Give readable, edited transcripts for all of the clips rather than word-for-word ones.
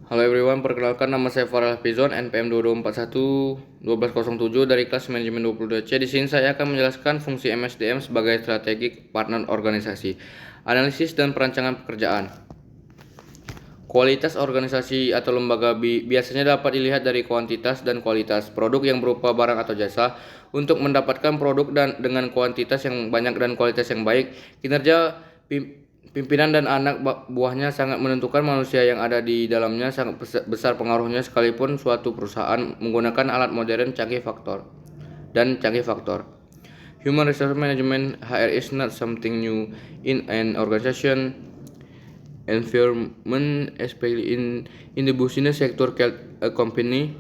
Halo everyone, perkenalkan nama saya Farel Pizon, NPM 2241-1207 dari kelas manajemen 22C. Di sini saya akan menjelaskan fungsi MSDM sebagai strategic partner organisasi, analisis dan perancangan pekerjaan. Kualitas organisasi atau lembaga biasanya dapat dilihat dari kuantitas dan kualitas produk yang berupa barang atau jasa. Untuk mendapatkan produk dengan kuantitas yang banyak dan kualitas yang baik, kinerja pimpinan dan anak buahnya sangat menentukan. Manusia yang ada di dalamnya sangat besar pengaruhnya, sekalipun suatu perusahaan menggunakan alat modern canggih faktor. Human Resource Management (HR) is not something new in an organization environment, especially in the business sector. A company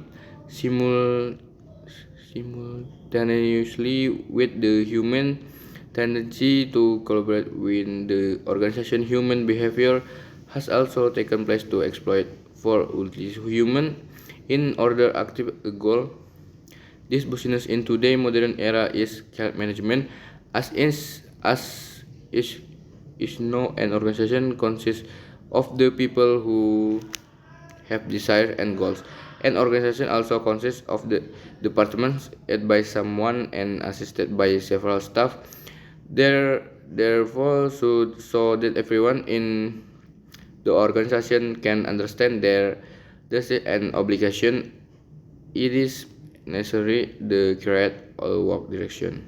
simultaneously with the human tendency to collaborate with the organization. Human behavior has also taken place to exploit for human in order to achieve a goal. This business in today modern era is health management, as is no an organization consists of the people who have desires and goals. An organization also consists of the departments led by someone and assisted by several staff. Therefore, so that everyone in the organization can understand their duties and obligation, it is necessary to create a work direction.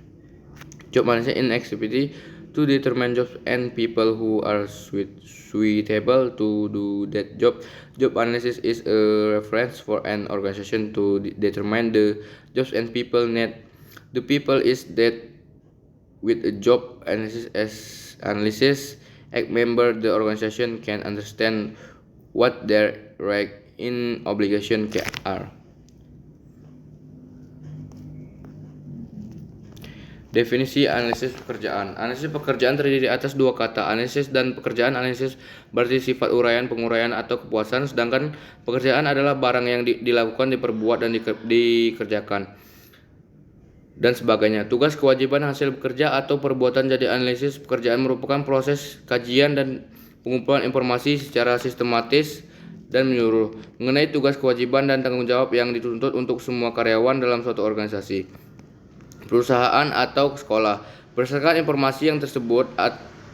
Job management in activity to determine jobs and people who are suitable to do that job. Job analysis is a reference for an organization to determine the jobs and people need. The people is that with a job analysis, a member the organization can understand what their right in obligation are. Definisi analisis pekerjaan. Analisis pekerjaan terdiri atas dua kata, analisis dan pekerjaan. Analisis berarti sifat uraian, penguraian atau kepuasan, sedangkan pekerjaan adalah barang yang dilakukan, diperbuat dan dikerjakan dan sebagainya. Tugas, kewajiban, hasil bekerja atau perbuatan. Jadi analisis pekerjaan merupakan proses kajian dan pengumpulan informasi secara sistematis dan menyeluruh mengenai tugas, kewajiban dan tanggung jawab yang dituntut untuk semua karyawan dalam suatu organisasi, perusahaan atau sekolah. Berdasarkan informasi yang tersebut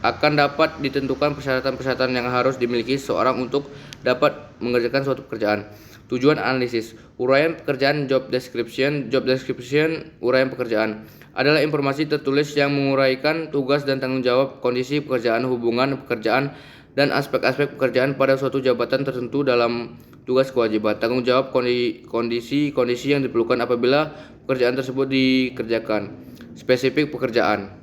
akan dapat ditentukan persyaratan-persyaratan yang harus dimiliki seseorang untuk dapat mengerjakan suatu pekerjaan. Tujuan analisis, uraian pekerjaan, job description. Job description, uraian pekerjaan, adalah informasi tertulis yang menguraikan tugas dan tanggung jawab, kondisi pekerjaan, hubungan pekerjaan, dan aspek-aspek pekerjaan pada suatu jabatan tertentu dalam tugas, kewajiban, tanggung jawab, kondisi yang diperlukan apabila pekerjaan tersebut dikerjakan. Spesifik pekerjaan.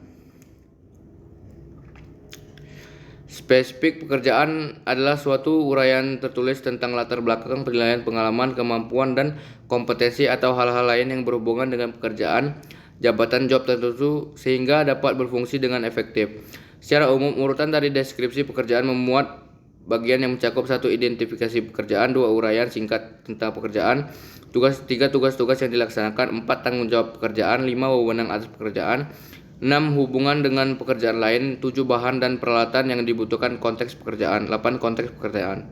Spesifik pekerjaan adalah suatu uraian tertulis tentang latar belakang, penilaian, pengalaman, kemampuan, dan kompetensi atau hal-hal lain yang berhubungan dengan pekerjaan, jabatan, job tertentu sehingga dapat berfungsi dengan efektif. Secara umum, urutan dari deskripsi pekerjaan memuat bagian yang mencakup: 1. Identifikasi pekerjaan, 2. Uraian singkat tentang pekerjaan, 3. Tugas-tugas yang dilaksanakan, 4. Tanggung jawab pekerjaan, 5. Wewenang atas pekerjaan, 6. Hubungan dengan pekerjaan lain, 7. Bahan dan peralatan yang dibutuhkan, konteks pekerjaan, 8. Konteks pekerjaan.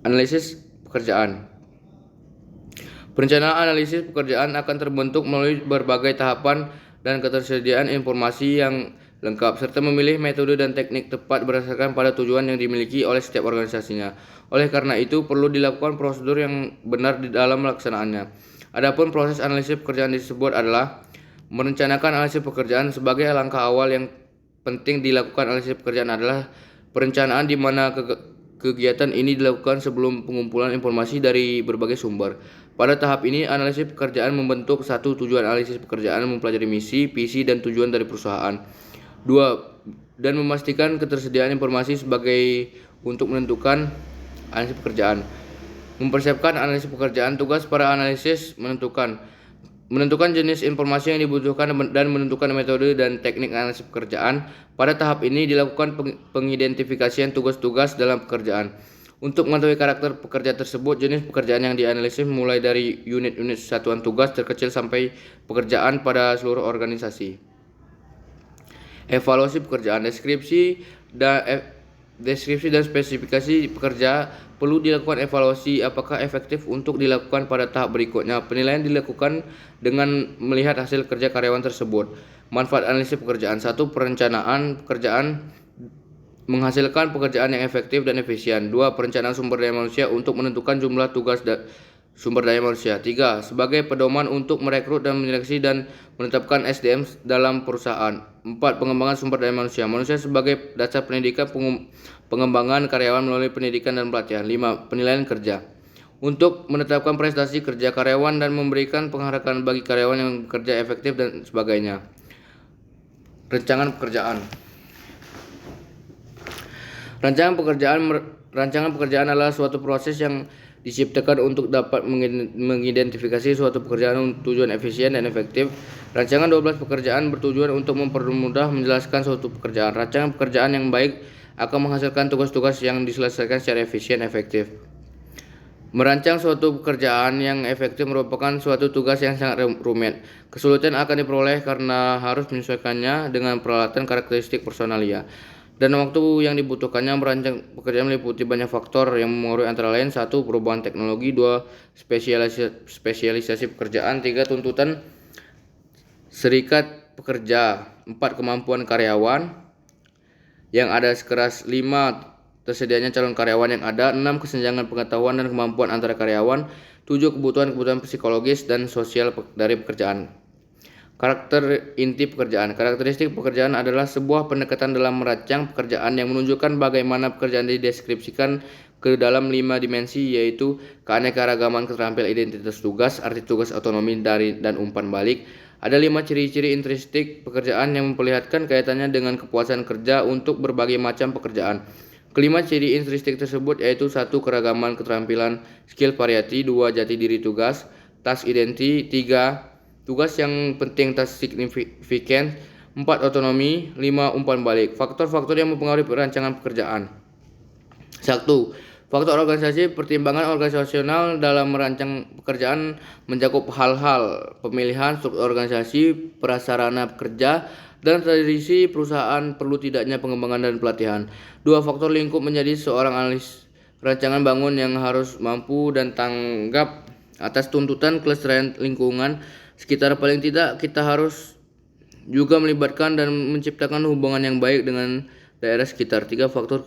Analisis pekerjaan. Perencanaan analisis pekerjaan akan terbentuk melalui berbagai tahapan dan ketersediaan informasi yang lengkap, serta memilih metode dan teknik tepat berdasarkan pada tujuan yang dimiliki oleh setiap organisasinya. Oleh karena itu, perlu dilakukan prosedur yang benar di dalam melaksanaannya. Adapun proses analisis pekerjaan disebut adalah merencanakan analisis pekerjaan. Sebagai langkah awal yang penting dilakukan analisis pekerjaan adalah perencanaan, di mana kegiatan ini dilakukan sebelum pengumpulan informasi dari berbagai sumber. Pada tahap ini, analisis pekerjaan membentuk: 1. Tujuan analisis pekerjaan, mempelajari misi, visi, dan tujuan dari perusahaan. 2. Dan memastikan ketersediaan informasi sebagai untuk menentukan analisis pekerjaan. Mempersiapkan analisis pekerjaan. Tugas para analisis menentukan jenis informasi yang dibutuhkan dan menentukan metode dan teknik analisis pekerjaan. Pada tahap ini dilakukan pengidentifikasian tugas-tugas dalam pekerjaan. Untuk mengetahui karakter pekerja tersebut, jenis pekerjaan yang dianalisis mulai dari unit-unit satuan tugas terkecil sampai pekerjaan pada seluruh organisasi. Evaluasi pekerjaan. Deskripsi deskripsi dan spesifikasi pekerja, perlu dilakukan evaluasi apakah efektif untuk dilakukan pada tahap berikutnya. Penilaian dilakukan dengan melihat hasil kerja karyawan tersebut. Manfaat analisis pekerjaan. 1. Perencanaan pekerjaan menghasilkan pekerjaan yang efektif dan efisien. 2. Perencanaan sumber daya manusia untuk menentukan jumlah tugas sumber daya manusia. 3. Sebagai pedoman untuk merekrut dan menyeleksi dan menetapkan SDM dalam perusahaan. 4. Pengembangan sumber daya manusia. Manusia sebagai dasar pendidikan pengembangan karyawan melalui pendidikan dan pelatihan. 5. Penilaian kerja. Untuk menetapkan prestasi kerja karyawan dan memberikan penghargaan bagi karyawan yang bekerja efektif dan sebagainya. Rancangan pekerjaan. Rancangan pekerjaan adalah suatu proses yang diciptakan untuk dapat mengidentifikasi suatu pekerjaan tujuan efisien dan efektif. Rancangan 12 pekerjaan bertujuan untuk mempermudah menjelaskan suatu pekerjaan. Rancangan pekerjaan yang baik akan menghasilkan tugas-tugas yang diselesaikan secara efisien dan efektif. Merancang suatu pekerjaan yang efektif merupakan suatu tugas yang sangat rumit. Kesulitan akan diperoleh karena harus menyesuaikannya dengan peralatan karakteristik personalia. Dan waktu yang dibutuhkannya. Merancang pekerjaan meliputi banyak faktor yang mempengaruhi antara lain 1. Perubahan teknologi. 2. Spesialisasi pekerjaan. 3. Tuntutan serikat pekerja. 4. Kemampuan karyawan yang ada sekeras. 5. Tersedianya calon karyawan yang ada. 6. Kesenjangan pengetahuan dan kemampuan antara karyawan. 7. Kebutuhan psikologis dan sosial dari pekerjaan. Karakter inti pekerjaan. Karakteristik pekerjaan adalah sebuah pendekatan dalam merancang pekerjaan yang menunjukkan bagaimana pekerjaan dideskripsikan ke dalam 5 dimensi, yaitu keanekaragaman keterampilan identitas tugas, arti tugas, otonomi dari dan umpan balik. Ada 5 ciri-ciri intrinsik pekerjaan yang memperlihatkan kaitannya dengan kepuasan kerja untuk berbagai macam pekerjaan. Kelima ciri intrinsik tersebut yaitu 1. Keragaman keterampilan, skill variety. 2. Jati diri tugas, task identity. 3. Tugas yang penting, task significance. 4. Otonomi. 5. Umpan balik. Faktor-faktor yang mempengaruhi perancangan pekerjaan. 1. Faktor organisasi. Pertimbangan organisasional dalam merancang pekerjaan mencakup hal-hal pemilihan struktur organisasi, prasarana kerja, dan tradisi perusahaan, perlu tidaknya pengembangan dan pelatihan. 2. Faktor lingkup menjadi seorang analis rancangan bangun yang harus mampu dan tanggap atas tuntutan kelestarian lingkungan sekitar. Paling tidak kita harus juga melibatkan dan menciptakan hubungan yang baik dengan daerah sekitar. 3. Faktor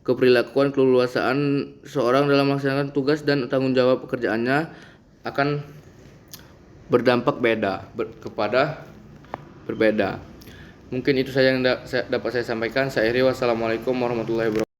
keperilakuan, keleluasaan seorang dalam melaksanakan tugas dan tanggung jawab pekerjaannya akan berdampak berbeda. Mungkin itu saja yang dapat saya sampaikan. Saya akhiri. Wassalamualaikum warahmatullahi wabarakatuh.